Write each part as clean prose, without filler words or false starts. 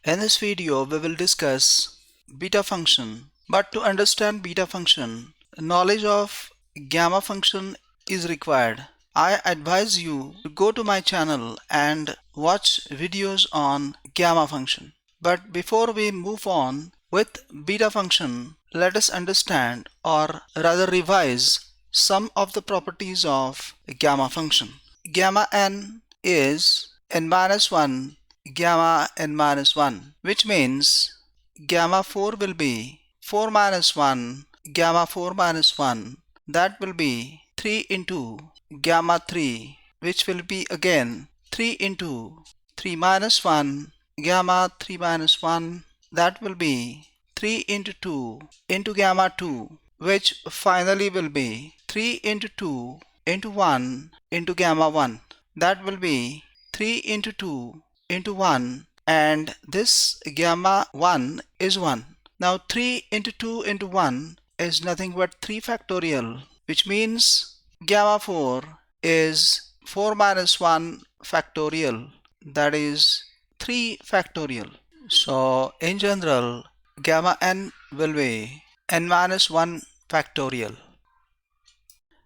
In this video, we will discuss beta function. But to understand beta function, knowledge of gamma function is required. I advise you to go to my channel and watch videos on gamma function. But before we move on with beta function, let us understand or rather revise some of the properties of gamma function. Gamma n is n minus 1 gamma n minus 1, which means gamma 4 will be 4 minus 1 gamma 4 minus 1, that will be 3 into gamma 3, which will be again 3 into 3 minus 1 gamma 3 minus 1, that will be 3 into 2 into gamma 2, which finally will be 3 into 2 into 1 into gamma 1, that will be 3 into 2 into 1, and this gamma 1 is 1. Now 3 into 2 into 1 is nothing but 3 factorial, which means gamma 4 is 4 minus 1 factorial, that is 3 factorial. So in general, gamma n will be n minus 1 factorial.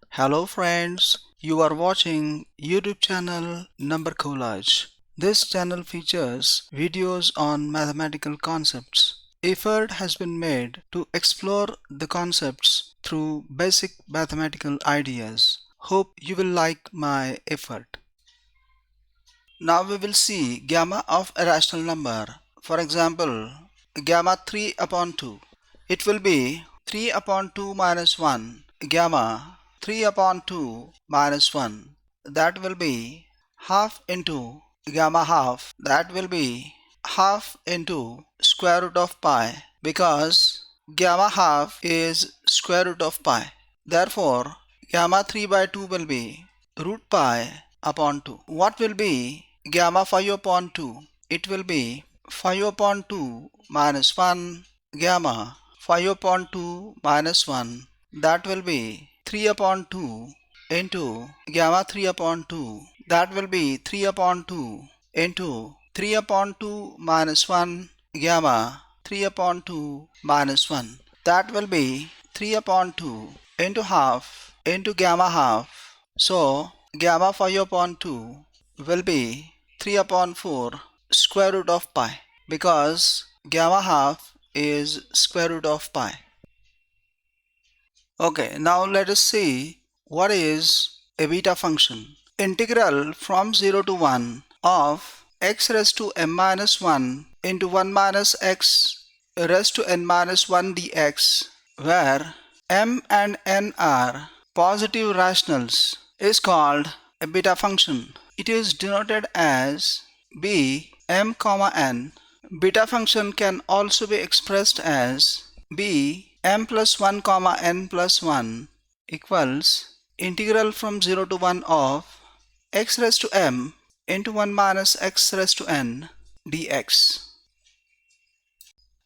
Hello friends, you are watching YouTube channel Number Collage. This channel features videos on mathematical concepts. Effort has been made to explore the concepts through basic mathematical ideas. Hope you will like my effort. Now we will see gamma of a rational number. For example, gamma 3 upon 2. It will be 3 upon 2 minus 1 gamma 3 upon 2 minus 1. That will be half into gamma half, that will be half into square root of pi, because gamma half is square root of pi. Therefore, gamma 3 by 2 will be root pi upon 2. What will be gamma 5 upon 2? It will be 5 upon 2 minus 1 gamma 5 upon 2 minus 1, that will be 3 upon 2 into gamma 3 upon 2, that will be 3 upon 2 into 3 upon 2 minus 1 gamma 3 upon 2 minus 1, that will be 3 upon 2 into half into gamma half. So gamma 5 upon 2 will be 3 upon 4 square root of pi, because gamma half is square root of pi. Okay, now let us see what is a beta function. Integral from 0 to 1 of x raised to m minus 1 into 1 minus x raised to n minus 1 dx, where m and n are positive rationals, is called a beta function. It is denoted as b m comma n. Beta function can also be expressed as b m plus 1 comma n plus 1 equals integral from 0 to 1 of x raised to m into 1 minus x raised to n dx.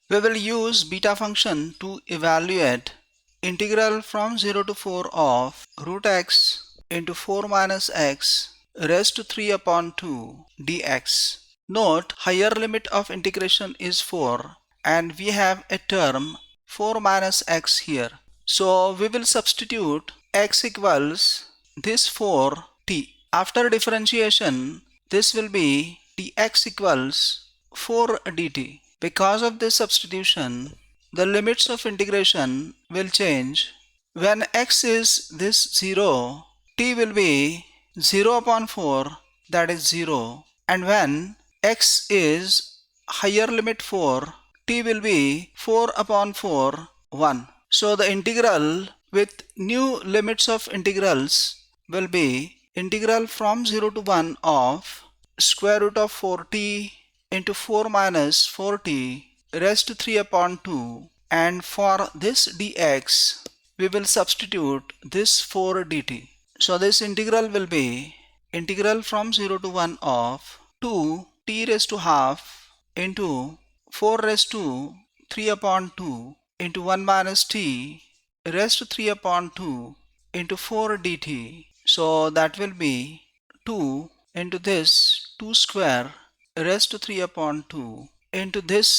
We will use beta function to evaluate integral from 0 to 4 of root x into 4 minus x raised to 3 upon 2 dx. Note, higher limit of integration is 4 and we have a term 4 minus x here. So we will substitute x equals this 4t. After differentiation, this will be dx equals 4 dt. Because of this substitution, the limits of integration will change. When x is this 0, t will be 0 upon 4, that is 0. And when x is higher limit 4, t will be 4 upon 4, 1. So the integral with new limits of integrals will be integral from 0 to 1 of square root of 4t into 4 minus 4t raised to 3 upon 2, and for this dx we will substitute this 4 dt. So this integral will be integral from 0 to 1 of 2t raised to half into 4 raised to 3 upon 2 into 1 minus t raised to 3 upon 2 into 4 dt. So that will be 2 into this 2 square raised to 3 upon 2 into this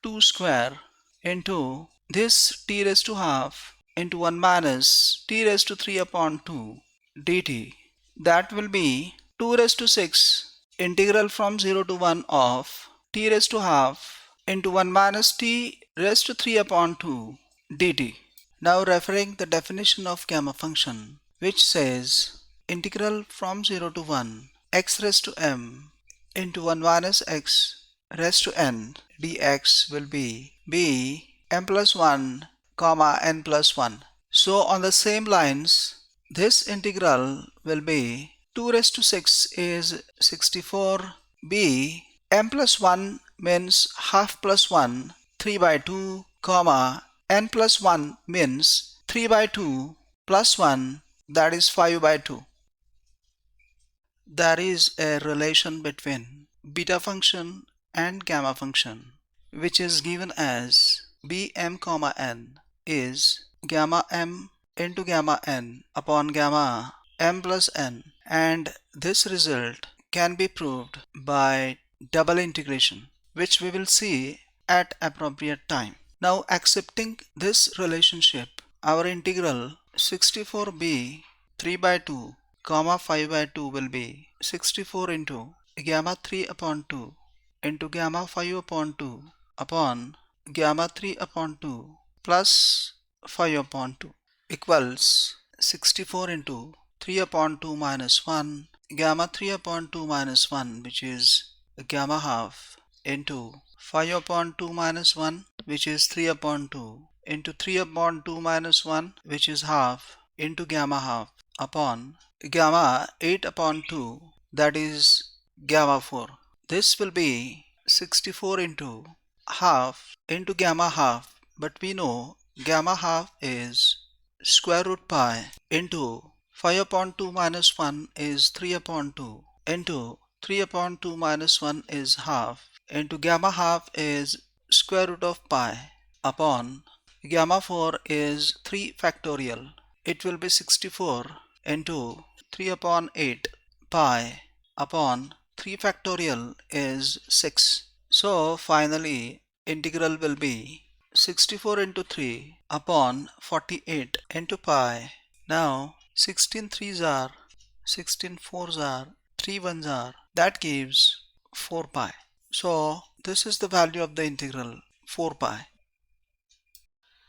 2 square into this t raised to half into 1 minus t raised to 3 upon 2 dt. That will be 2 raised to 6 integral from 0 to 1 of t raised to half into 1 minus t raised to 3 upon 2 dt. Now referring the definition of gamma function, which says integral from 0 to 1 x raised to m into 1 minus x raised to n dx will be m plus 1 comma n plus 1. So on the same lines, this integral will be 2 raised to 6 is 64 b m plus 1 means half plus 1 3 by 2 comma n plus 1 means 3 by 2 plus 1, that is 5 by 2. There is a relation between beta function and gamma function, which is given as bm comma n is gamma m into gamma n upon gamma m plus n, and this result can be proved by double integration, which we will see at appropriate time. Now accepting this relationship, our integral 64b 3 by 2 comma 5 by 2 will be 64 into gamma 3 upon 2 into gamma 5 upon 2 upon gamma 3 upon 2 plus 5 upon 2 equals 64 into 3 upon 2 minus 1 gamma 3 upon 2 minus 1, which is gamma half, into 5 upon 2 minus 1, which is 3 upon 2, into 3 upon 2 minus 1, which is half, into gamma half, upon gamma 8 upon 2, that is gamma 4. This will be 64 into half into gamma half, but we know gamma half is square root pi into 5 upon 2 minus 1 is 3 upon 2 into 3 upon 2 minus 1 is half into gamma half is square root of pi upon gamma 4 is 3 factorial. It will be 64 into 3 upon 8 pi upon 3 factorial is 6. So finally integral will be 64 into 3 upon 48 into pi. Now 16 threes are, 16 fours are, 3 ones are, that gives 4 pi. So this is the value of the integral, 4 pi.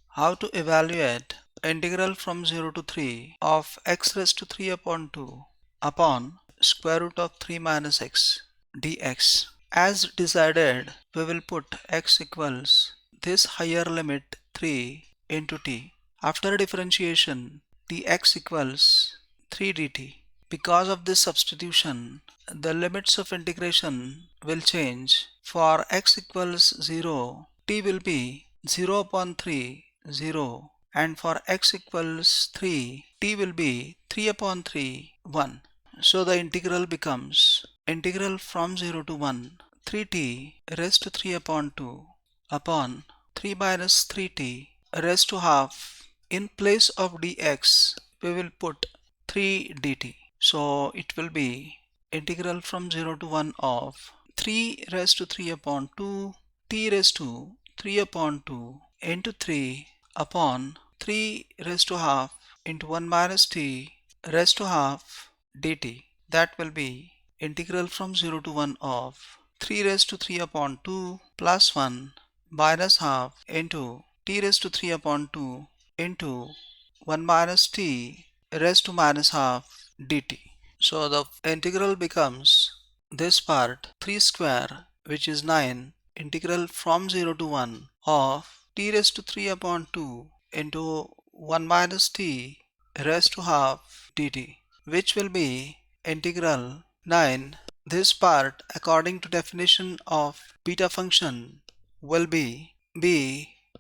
How to evaluate integral from 0 to 3 of x raised to 3 upon 2 upon square root of 3 minus x dx. As decided, we will put x equals this higher limit 3 into t. After differentiation, dx equals 3 dt. Because of this substitution, the limits of integration will change. For x equals 0, t will be 0 upon 3, 0, and for x equals 3, t will be 3 upon 3, 1. So the integral becomes integral from 0 to 1, 3t raised to 3 upon 2 upon 3 minus 3t raised to half. In place of dx, we will put 3 dt. So it will be integral from 0 to 1 of 3 raised to 3 upon 2 t raised to 3 upon 2 into 3 upon 3 raised to half into 1 minus t raised to half dt. That will be integral from 0 to 1 of 3 raised to 3 upon 2 plus 1 minus half into t raised to 3 upon 2 into 1 minus t raised to minus half dt. So the integral becomes this part 3 square, which is 9, integral from 0 to 1 of t raised to 3 upon 2 into 1 minus t raised to half dt, which will be integral 9. This part, according to definition of beta function, will be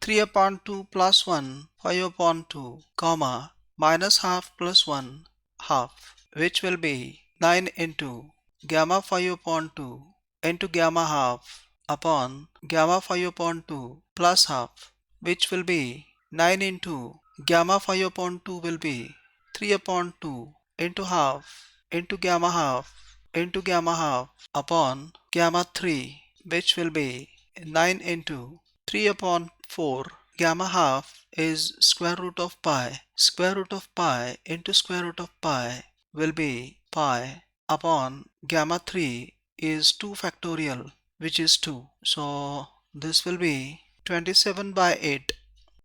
3 upon 2 plus 1 5 upon 2 comma minus half plus 1 half, which will be 9 into gamma 5 upon 2 into gamma half upon gamma 5 upon 2 plus half, which will be 9 into gamma 5 upon 2 will be 3 upon 2 into half into gamma half upon gamma 3, which will be 9 into 3 upon 4. Gamma half is square root of pi. Square root of pi into square root of pi will be pi upon gamma 3 is 2 factorial, which is 2. So this will be 27 by 8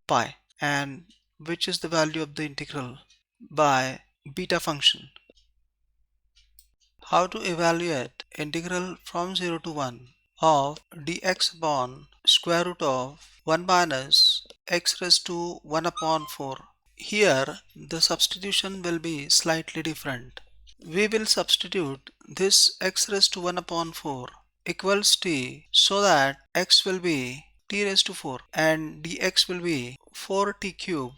pi, and which is the value of the integral by beta function. How to evaluate integral from 0 to 1 of dx upon square root of 1 minus x raised to 1 upon 4. Here the substitution will be slightly different. We will substitute this x raised to 1 upon 4 equals t, so that x will be t raised to 4 and dx will be 4t cube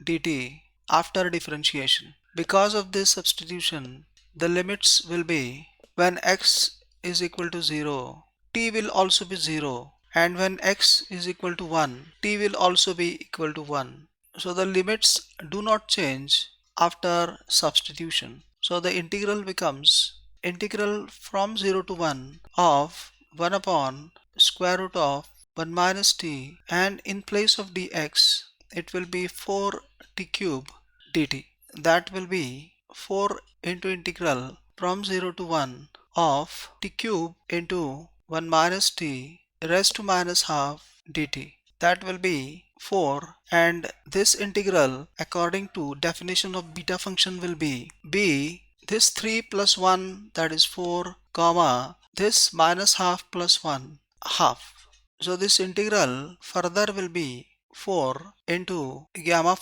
dt after differentiation. Because of this substitution, the limits will be when x is equal to 0, t will also be 0, and when x is equal to 1, t will also be equal to 1. So the limits do not change after substitution. So the integral becomes integral from 0 to 1 of 1 upon square root of 1 minus t, and in place of dx it will be 4t cube dt. That will be 4 into integral from 0 to 1 of t cube into 1 minus t raised to minus half dt. That will be 4, and this integral according to definition of beta function will be this 3 plus 1, that is 4, comma this minus half plus 1, half. So this integral further will be 4 into gamma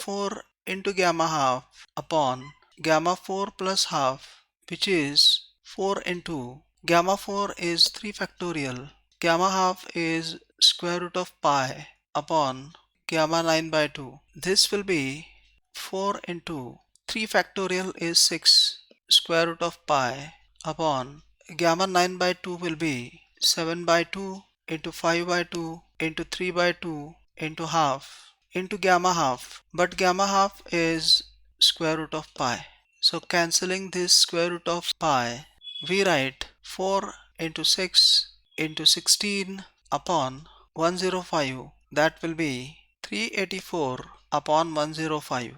half upon gamma 4 plus half, which is 4 into gamma 4 is 3 factorial, gamma half is square root of pi upon gamma 9 by 2. This will be 4 into 3 factorial is 6 square root of pi upon gamma 9 by 2 will be 7 by 2 into 5 by 2 into 3 by 2 into half into gamma half, but gamma half is square root of pi. So cancelling this square root of pi, we write 4 into 6 into 16 upon 105, that will be 384 upon 105.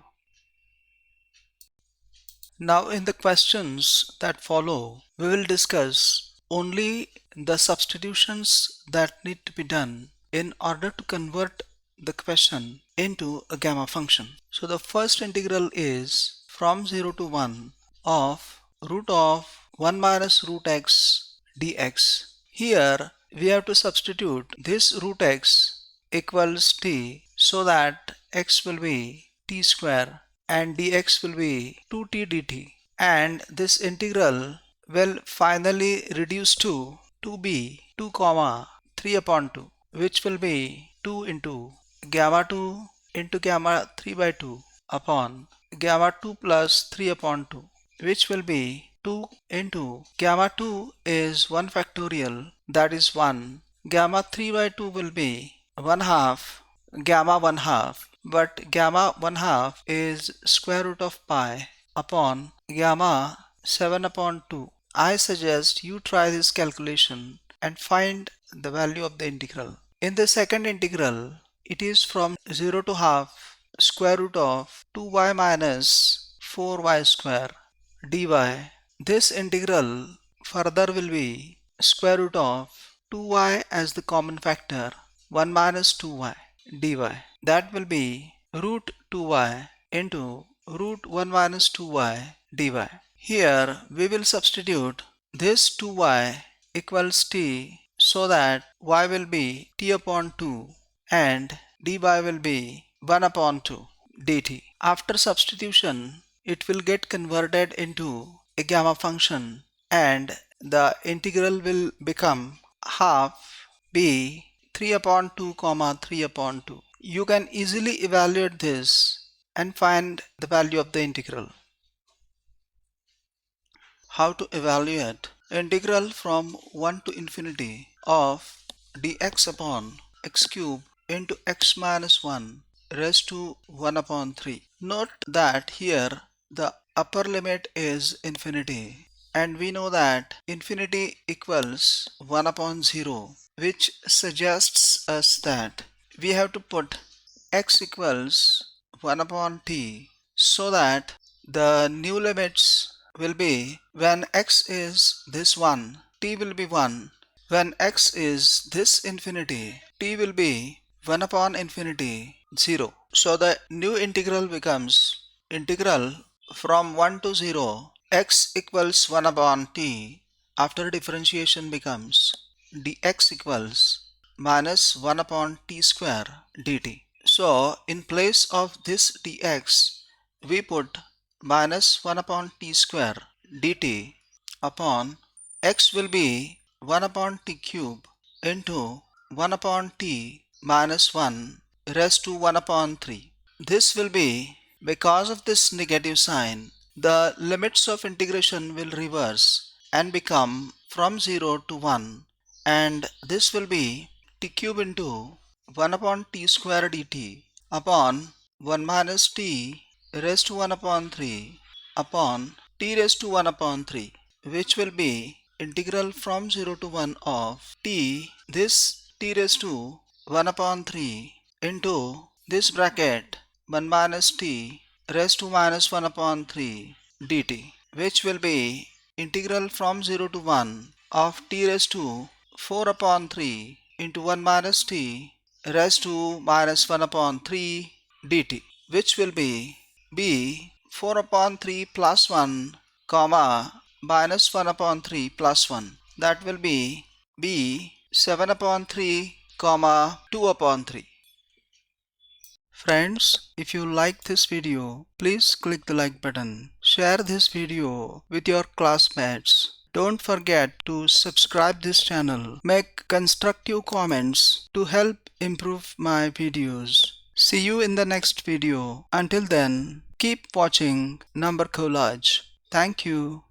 Now in the questions that follow, we will discuss only the substitutions that need to be done in order to convert the question into a gamma function. So the first integral is from 0 to 1 of root of 1 minus root x dx. Here we have to substitute this root x equals t, so that x will be t square and dx will be 2t dt, and this integral will finally reduce to 2b 2 comma 3 upon 2, which will be 2 into gamma 2 into gamma 3 by 2 upon gamma 2 plus 3 upon 2, which will be 2 into gamma 2 is 1 factorial, that is 1. Gamma 3 by 2 will be 1 half gamma 1 half, but gamma 1 half is square root of pi upon gamma 7 upon 2. I suggest you try this calculation and find the value of the integral. In the second integral, it is from 0 to half square root of 2y minus 4y square dy. This integral further will be square root of 2y as the common factor, 1 minus 2y dy. That will be root 2y into root 1 minus 2y dy. Here we will substitute this 2y equals t, so that y will be t upon 2 and dy will be 1 upon 2 dt. After substitution, it will get converted into a gamma function, and the integral will become half b 3 upon 2 comma 3 upon 2. You can easily evaluate this and find the value of the integral. How to evaluate integral from 1 to infinity of dx upon x cube into x minus 1 raised to 1 upon 3. Note that here the upper limit is infinity, and we know that infinity equals 1 upon 0. which suggests us that we have to put x equals 1 upon t so that the new limits will be when x is this 1, t will be 1. When x is this infinity, t will be 1 upon infinity 0. So the new integral becomes integral from 1 to 0 x equals 1 upon t. After differentiation becomes dx equals minus 1 upon t square dt. So in place of this dx we put minus 1 upon t square dt upon x will be 1 upon t cube into 1 upon t minus 1 raised to 1 upon 3. This will be because of this negative sign, the limits of integration will reverse and become from 0 to 1, and this will be t cube into 1 upon t square dt upon 1 minus t raised to 1 upon 3 upon t raised to 1 upon 3, which will be integral from 0 to 1 of t, this t raised to 1 upon 3 into this bracket 1 minus t raised to minus 1 upon 3 dt, which will be integral from 0 to 1 of t raised to 4 upon 3 into 1 minus t raised to minus 1 upon 3 dt, which will be 4 upon 3 plus 1 comma minus 1 upon 3 plus 1. That will be 7 upon 3 comma 2 upon 3. Friends, if you like this video, please click the like button. Share this video with your classmates. Don't forget to subscribe this channel. Make constructive comments to help improve my videos. See you in the next video. Until then, keep watching Number Collage. Thank you.